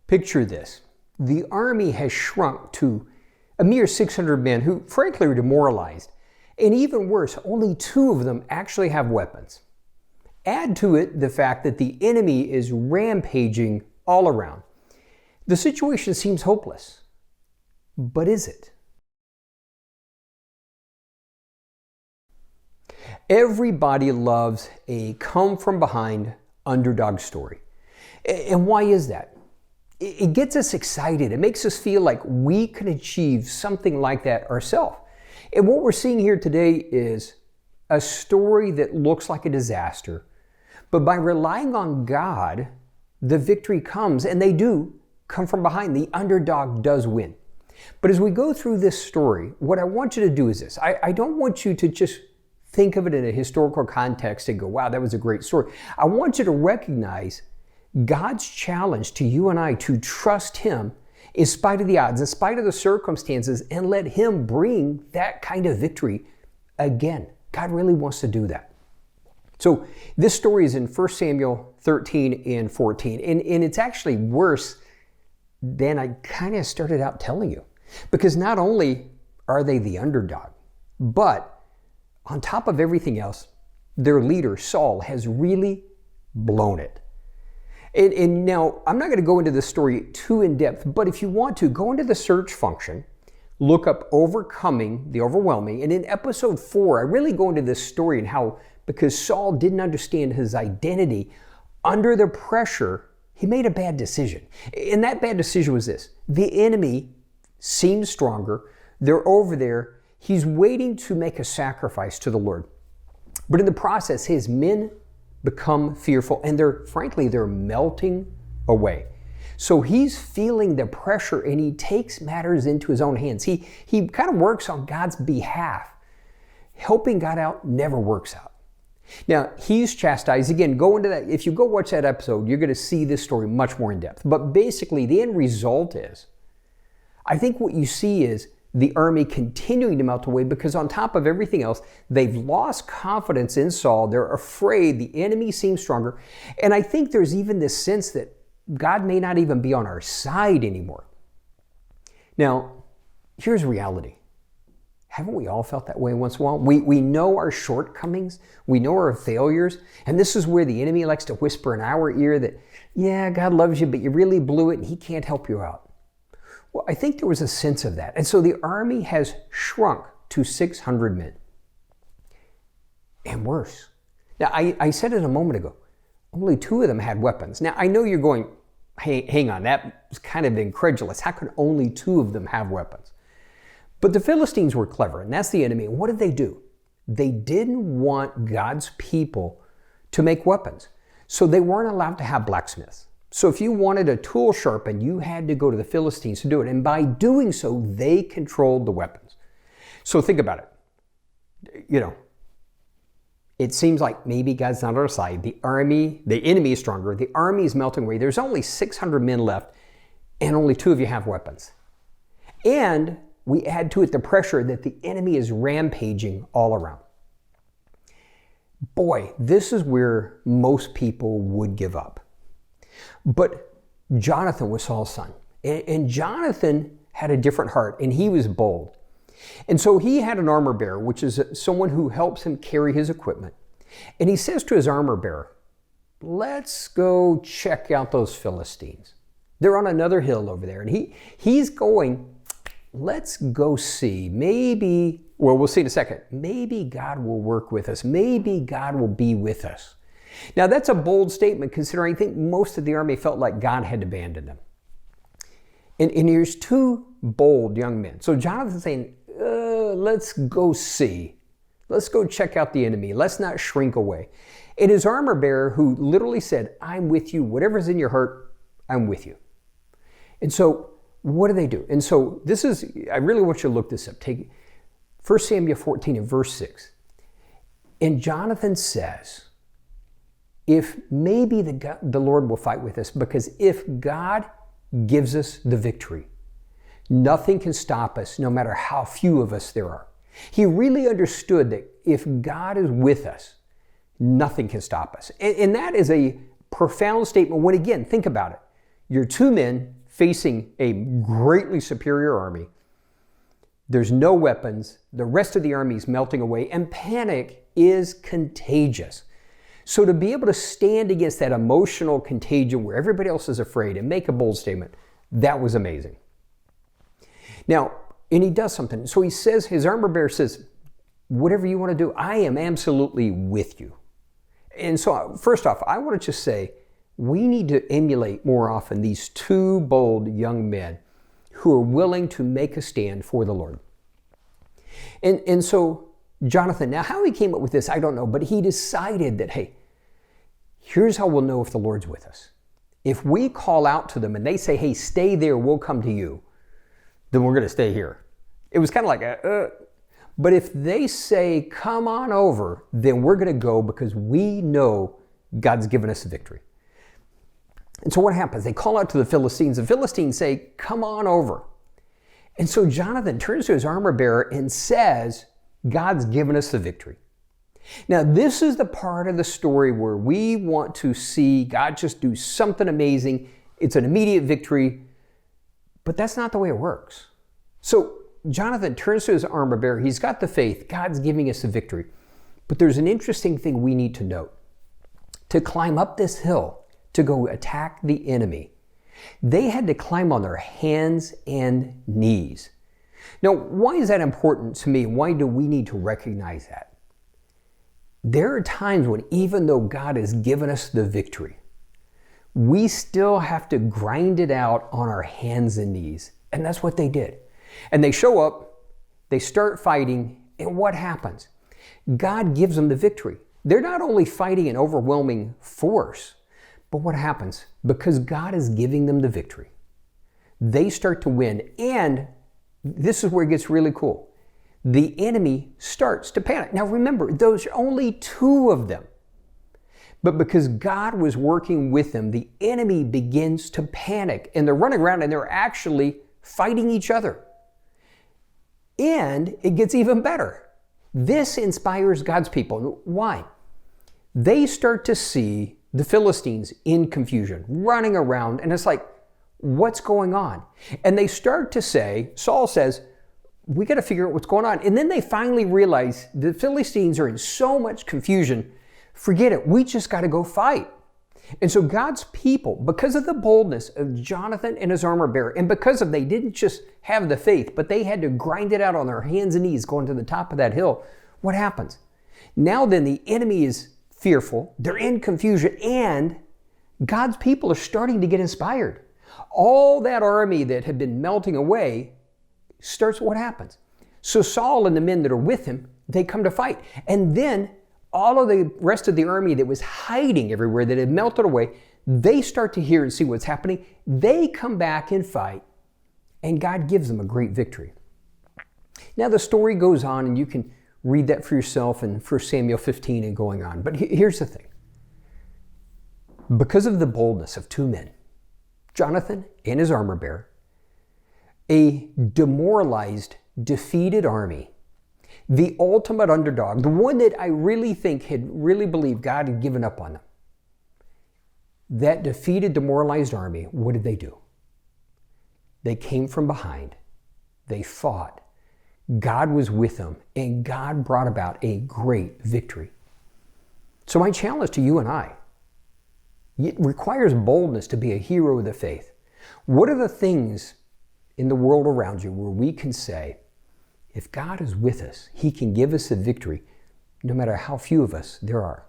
Picture this. The army has shrunk to a mere 600 men who, frankly, are demoralized. And even worse, only 2 of them actually have weapons. Add to it the fact that the enemy is rampaging all around. The situation seems hopeless. But is it? Everybody loves a come-from-behind underdog story. And why is that? It gets us excited. It makes us feel like we can achieve something like that ourselves. And what we're seeing here today is a story that looks like a disaster. But by relying on God, the victory comes, and they do come from behind. The underdog does win. But as we go through this story, what I want you to do is this. I don't want you to just think of it in a historical context and go, wow, that was a great story. I want you to recognize God's challenge to you and I to trust Him in spite of the odds, in spite of the circumstances, and let Him bring that kind of victory again. God really wants to do that. So this story is in 1 Samuel 13 and 14, and it's actually worse than I kind of started out telling you. Because not only are they the underdog, but on top of everything else, their leader, Saul, has really blown it. And now, I'm not going to go into this story too in depth, but if you want to, go into the search function, look up overcoming the overwhelming, and in episode 4, I really go into this story and how, because Saul didn't understand his identity, under the pressure, he made a bad decision. And that bad decision was this. The enemy seems stronger. They're over there. He's waiting to make a sacrifice to the Lord. But in the process, his men become fearful, and they're melting away. So he's feeling the pressure, and he takes matters into his own hands. He kind of works on God's behalf. Helping God out never works out. Now, he's chastised. Again, go into that. If you go watch that episode, you're going to see this story much more in depth. But basically, the end result is, I think what you see is the army continuing to melt away because on top of everything else, they've lost confidence in Saul. They're afraid. The enemy seems stronger. And I think there's even this sense that God may not even be on our side anymore. Now, here's reality. Haven't we all felt that way once in a while? We know our shortcomings. We know our failures. And this is where the enemy likes to whisper in our ear that, yeah, God loves you, but you really blew it and He can't help you out. Well, I think there was a sense of that. And so the army has shrunk to 600 men. And worse. Now, I said it a moment ago. Only 2 of them had weapons. Now, I know you're going, hey, hang on, that was kind of incredulous. How could only 2 of them have weapons? But the Philistines were clever, and that's the enemy. And what did they do? They didn't want God's people to make weapons. So they weren't allowed to have blacksmiths. So if you wanted a tool sharpened, you had to go to the Philistines to do it. And by doing so, they controlled the weapons. So think about it. You know, it seems like maybe God's not on our side. The enemy is stronger. The army is melting away. There's only 600 men left, and only 2 of you have weapons. And we add to it the pressure that the enemy is rampaging all around. Boy, this is where most people would give up. But Jonathan was Saul's son. And Jonathan had a different heart, and he was bold. And so he had an armor bearer, which is someone who helps him carry his equipment. And he says to his armor bearer, let's go check out those Philistines. They're on another hill over there. And he's going, let's go see. Maybe, well, we'll see in a second. Maybe God will work with us. Maybe God will be with us. Now, that's a bold statement considering I think most of the army felt like God had abandoned them. And here's 2 bold young men. So Jonathan's saying, let's go see. Let's go check out the enemy. Let's not shrink away. And his armor bearer, who literally said, I'm with you. Whatever's in your heart, I'm with you. And so what do? And so this is, I really want you to look this up. Take 1 Samuel 14 and verse 6. And Jonathan says, if maybe the Lord will fight with us, because if God gives us the victory, nothing can stop us, no matter how few of us there are. He really understood that if God is with us, nothing can stop us. And that is a profound statement when, again, think about it. You're 2 men facing a greatly superior army. There's no weapons. The rest of the army is melting away, and panic is contagious. So to be able to stand against that emotional contagion where everybody else is afraid and make a bold statement, that was amazing. Now, and he does something. So he says, his armor bearer says, whatever you want to do, I am absolutely with you. And so first off, I want to just say, we need to emulate more often these two bold young men who are willing to make a stand for the Lord. And so Jonathan, now how he came up with this, I don't know, but he decided that, hey, here's how we'll know if the Lord's with us. If we call out to them and they say, hey, stay there, we'll come to you, then we're going to stay here. It was kind of like, but if they say, come on over, then we're going to go because we know God's given us a victory. And so what happens? They call out to the Philistines. The Philistines say, come on over. And so Jonathan turns to his armor bearer and says, God's given us the victory. Now, this is the part of the story where we want to see God just do something amazing. It's an immediate victory, but that's not the way it works. So Jonathan turns to his armor bearer. He's got the faith. God's giving us the victory. But there's an interesting thing we need to note. To climb up this hill, to go attack the enemy, they had to climb on their hands and knees. Now, why is that important to me? Why do we need to recognize that? There are times when even though God has given us the victory, we still have to grind it out on our hands and knees. And that's what they did. And they show up, they start fighting, and what happens? God gives them the victory. They're not only fighting an overwhelming force, but what happens? Because God is giving them the victory, they start to win. And this is where it gets really cool. The enemy starts to panic. Now remember, those are only two of them. But because God was working with them, the enemy begins to panic. And they're running around and they're actually fighting each other. And it gets even better. This inspires God's people. Why? They start to see the Philistines in confusion, running around, and it's like, what's going on? And they start to say, Saul says, we got to figure out what's going on. And then they finally realize the Philistines are in so much confusion, forget it, we just got to go fight. And so God's people, because of the boldness of Jonathan and his armor bearer, and because of they didn't just have the faith, but they had to grind it out on their hands and knees going to the top of that hill, what happens? Now then the enemy is fearful, they're in confusion, and God's people are starting to get inspired. All that army that had been melting away starts, what happens? So Saul and the men that are with him, they come to fight. And then all of the rest of the army that was hiding everywhere, that had melted away, they start to hear and see what's happening. They come back and fight, and God gives them a great victory. Now the story goes on, and you can read that for yourself in 1 Samuel 15 and going on. But here's the thing. Because of the boldness of two men, Jonathan and his armor bearer, a demoralized, defeated army, the ultimate underdog, the one that I really think had really believed God had given up on them, that defeated, demoralized army, what did they do? They came from behind. They fought. God was with them, and God brought about a great victory. So my challenge to you and I, it requires boldness to be a hero of the faith. What are the things in the world around you where we can say, if God is with us, He can give us a victory, no matter how few of us there are?